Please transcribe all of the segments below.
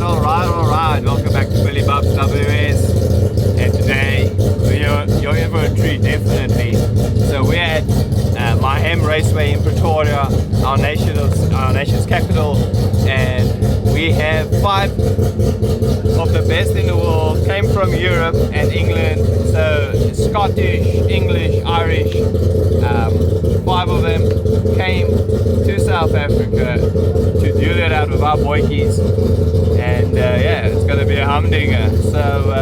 Alright. Welcome back to Billy Bub's WS. And today, you're in for a treat, definitely. So we're at Mahem Raceway in Pretoria, our nation's capital. And we have 5 of the best in the world. Came from Europe and England. So Scottish, English, Irish. 5 of them came to South Africa to duel it out with our boykies. And yeah, it's going to be a humdinger. So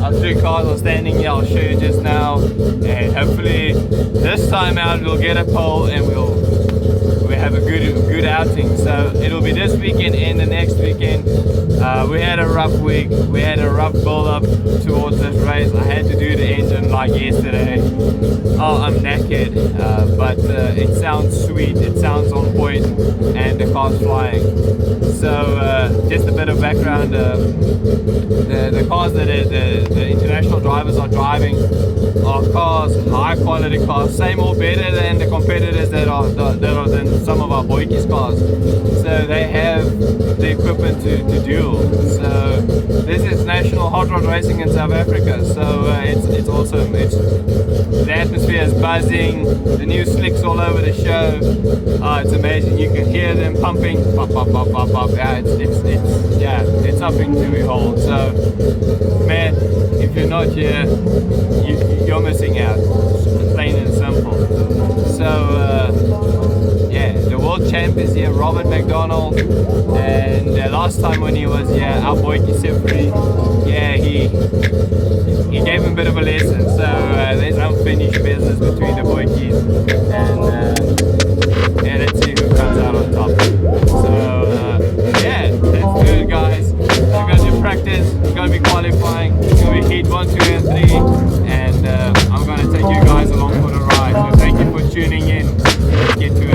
our 3 cars are standing here, I'll show you just now. And hopefully this time out we'll get a pole and we'll have a good outing. So it'll be this weekend and the next weekend. We had a rough week. We had a rough build up towards this race. I had to do the engine like yesterday. Oh, I'm knackered, but it sounds sweet. It sounds on point, and the car's flying. So just a bit of background. The cars that the international drivers are driving are cars, high quality cars, same or better than the competitors that are than some of our boykies cars. So they have the equipment to duel. So this is national Hotrod racing in South Africa. So it's awesome. The atmosphere is buzzing. The new slicks all over the show. It's amazing. You can hear them pumping. Pop, pop, pop, pop, pop. Yeah, it's something to behold. So man, if you're not here, you're missing out. Plain and simple. So yeah, the world champ is here, Robert McDonald, and last time when he was here, our boykie Sifri, yeah, he gave him a bit of a lesson. So there's unfinished business between the boykies, and let's see who comes out on top. So yeah, let's do it, guys. We're going to do practice, we're going to be qualifying, it's going to be heat 1, 2 and 3, and I'm going to take you guys along for the ride. So thank you for tuning in. Let's get to it.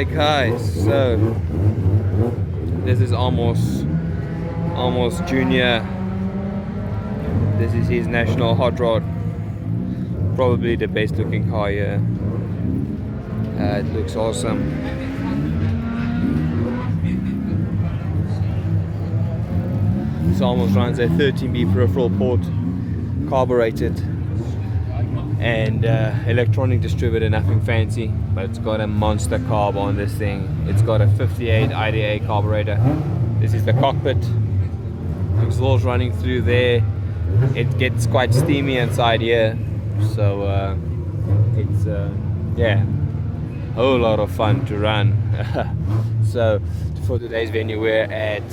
Alright guys, so this is almost Junior. This is his national hot rod. Probably the best looking car here. It looks awesome. This almost runs a 13B peripheral port, carbureted, and electronic distributor, nothing fancy, but it's got a monster carb on this thing. It's got a 58 IDA carburetor. This is the cockpit. Exhaust running through there. It gets quite steamy inside here, so it's yeah, a whole lot of fun to run. So for today's venue, we're at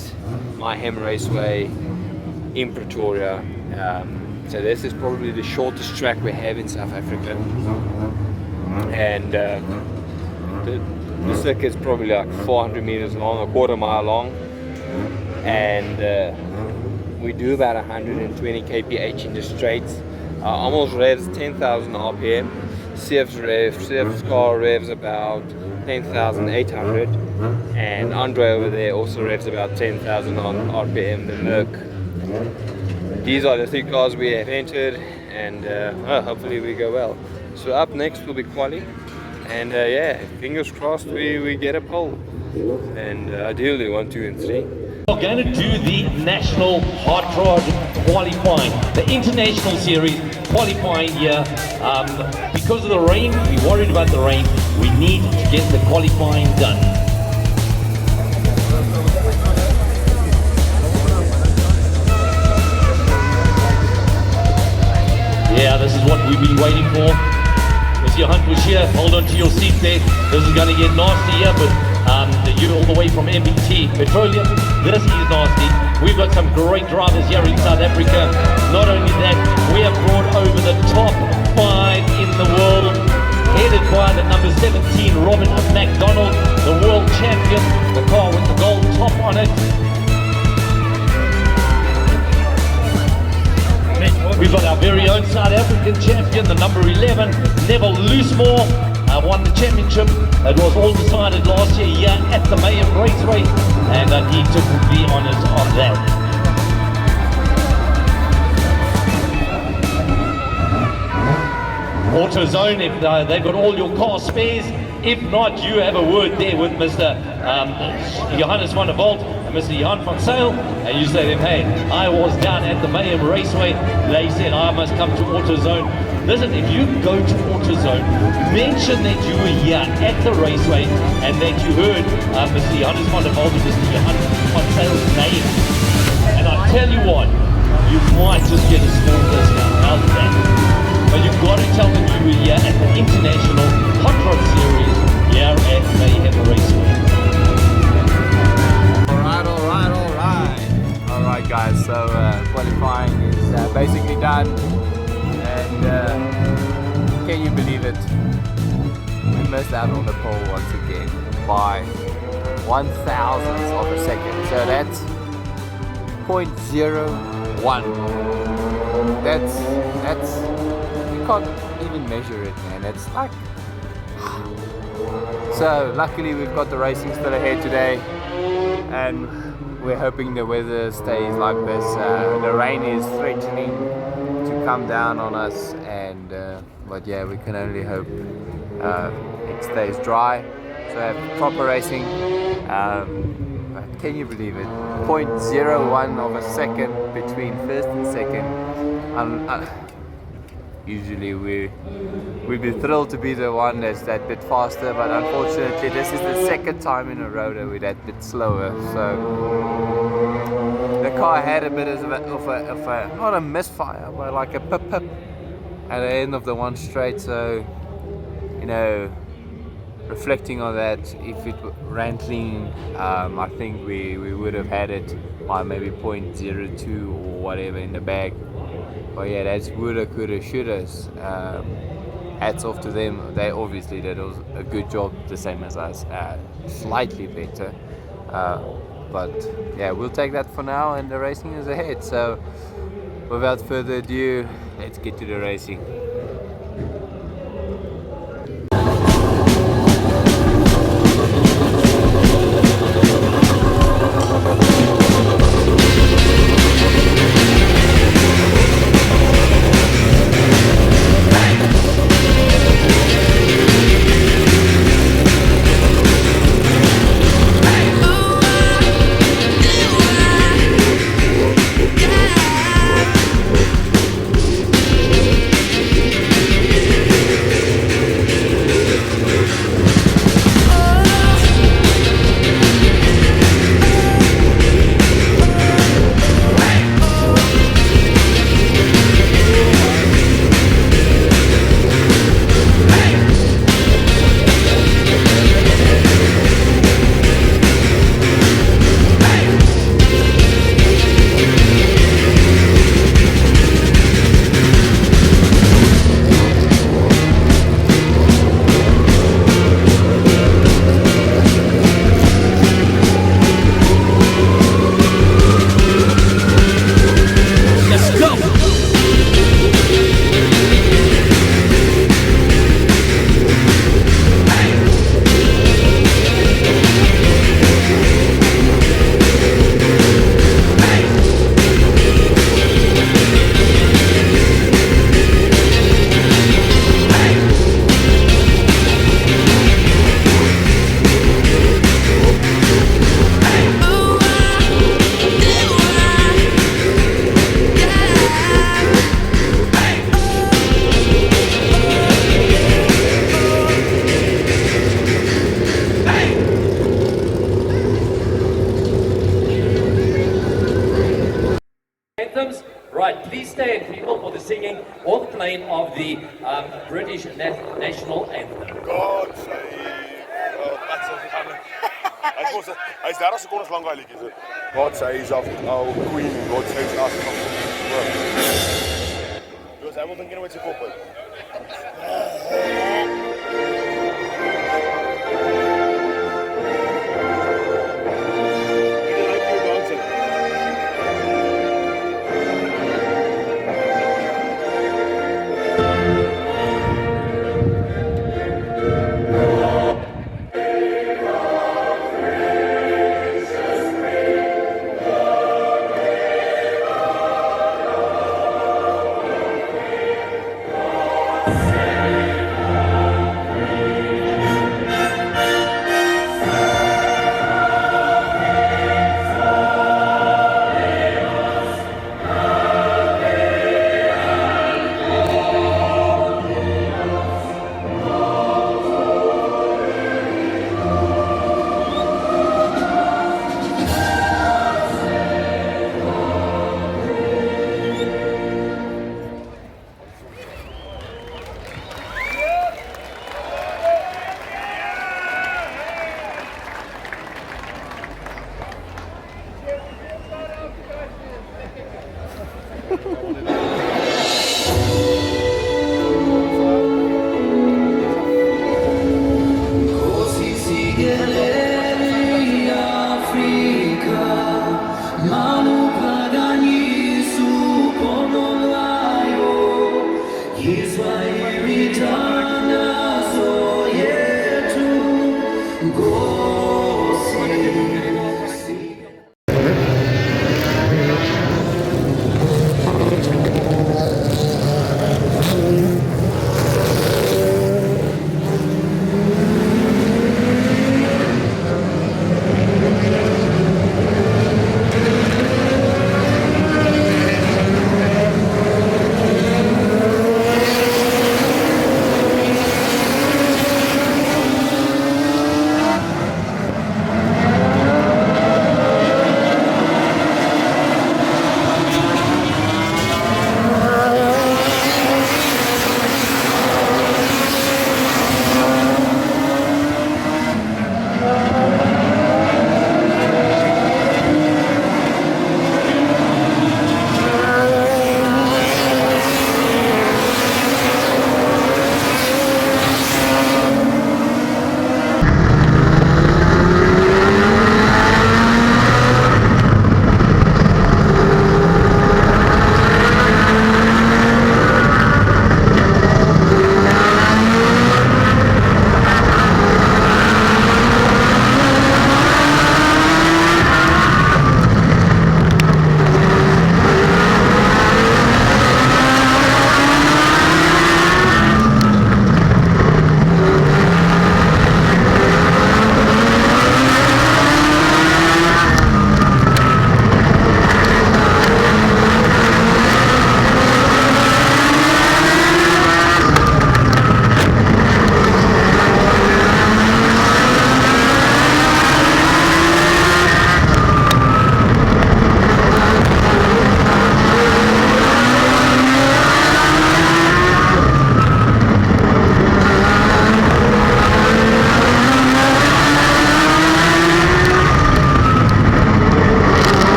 My Hem Raceway in Pretoria. So this is probably the shortest track we have in South Africa, and the circuit is probably like 400 meters long, a quarter mile long, and we do about 120 kph in the straights. Almost revs 10,000 RPM. CF's car revs about 10,800, and Andre over there also revs about 10,000 on RPM, the Merc. These are the three cars we have entered, and hopefully we go well. So up next will be quali, and yeah, fingers crossed we get a pole, and ideally 1, 2 and 3. We're going to do the National Hotrod qualifying, the International Series qualifying here. Because of the rain, we're worried about the rain. We need to get the qualifying done. Yeah, this is what we've been waiting for. Mr. Hunt was here, hold on to your seat there. This is going to get nasty here, but you're all the way from MBT Petroleum. This is nasty. We've got some great drivers here in South Africa. Not only that, we have brought over the top 5 in the world, headed by the number 17, Robert McDonald, the world champion, the car with the gold top on it. We've got our very own South African champion, the number 11, Neville Loosemore, won the championship. It was all decided last year here at the Mayhem Raceway, and he took the honours on that. AutoZone, if they've got all your car spares. If not, you have a word there with Mr. Johannes van der Walt and Mr. Jan van Sail, and you say to them, hey, I was down at the Mayhem Raceway. They said I must come to AutoZone. Listen, if you go to AutoZone, mention that you were here at the raceway and that you heard Mr. Johannes van der Walt and Mr. Jan van Sail's name. And I tell you what, you might just get a small discount. How's that? But you've got to tell them you were here at the International Hotrod Series here at Mayhem Raceway. Alright guys, so qualifying is basically done, and can you believe it? We missed out on the pole once again by 1/1000th of a second, so that's 0.01. That's you can't even measure it, man. It's like, so luckily we've got the racing still ahead today, and we're hoping the weather stays like this. The rain is threatening to come down on us, and but yeah, we can only hope it stays dry, so have proper racing. But can you believe it? 0.01 of a second between first and second. Usually we'd be thrilled to be the one that's that bit faster, but unfortunately this is the second time in a row that we're that bit slower. So the car had a bit of a not a misfire, but like a pip at the end of the one straight. So, you know, reflecting on that, if it were rattling, I think we would have had it by maybe 0.02 or whatever in the bag. But yeah, that's woulda, coulda, shoulda. Hats off to them. They obviously did a good job, the same as us, slightly better. But yeah, we'll take that for now, and the racing is ahead. So without further ado, let's get to the racing. playing of the British national anthem. God save hij is daar als secondes lang eigenlijk is. God save our Queen, God save us from the world. Dus hij moet een keer met zijn koppen.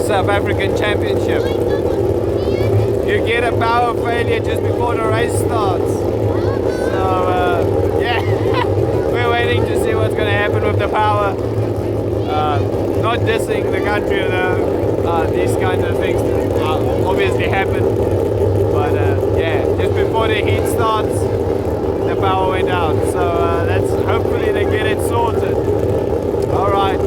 South African Championship. You get a power failure just before the race starts. So yeah, we're waiting to see what's going to happen with the power. Not dissing the country though, these kinds of things obviously happen. But yeah, just before the heat starts, the power went out. So let's hopefully they get it sorted. All right.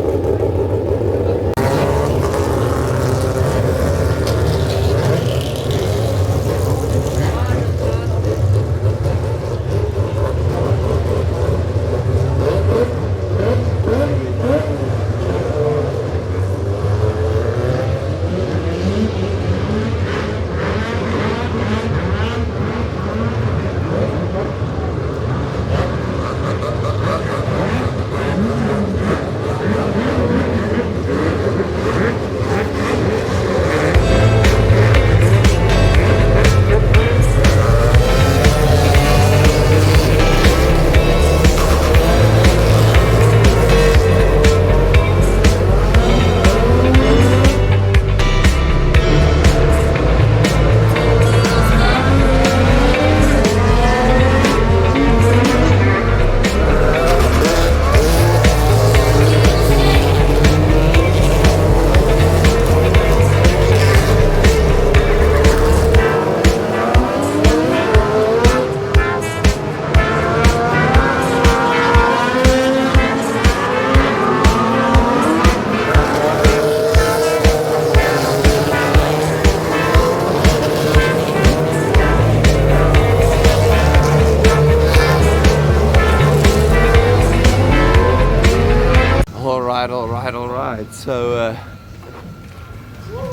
Alright, so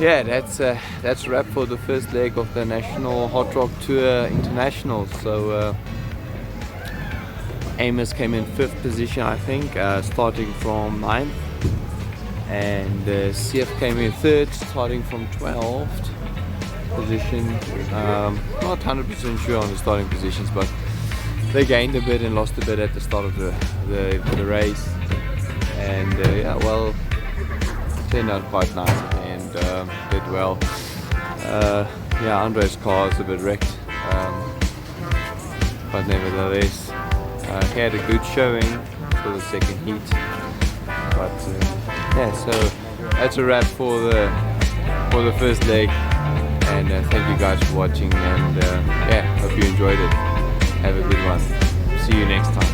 yeah, that's a wrap for the first leg of the National Hotrod Tour International. So Amos came in 5th position, I think, starting from 9th, and CF came in 3rd, starting from 12th position. Not 100% sure on the starting positions, but they gained a bit and lost a bit at the start of the race. And yeah, well, turned out quite nice and did well. Yeah, Andre's car is a bit wrecked, but nevertheless, he had a good showing for the second heat. But yeah, so that's a wrap for the first leg. And thank you guys for watching. And yeah, hope you enjoyed it. Have a good one. See you next time.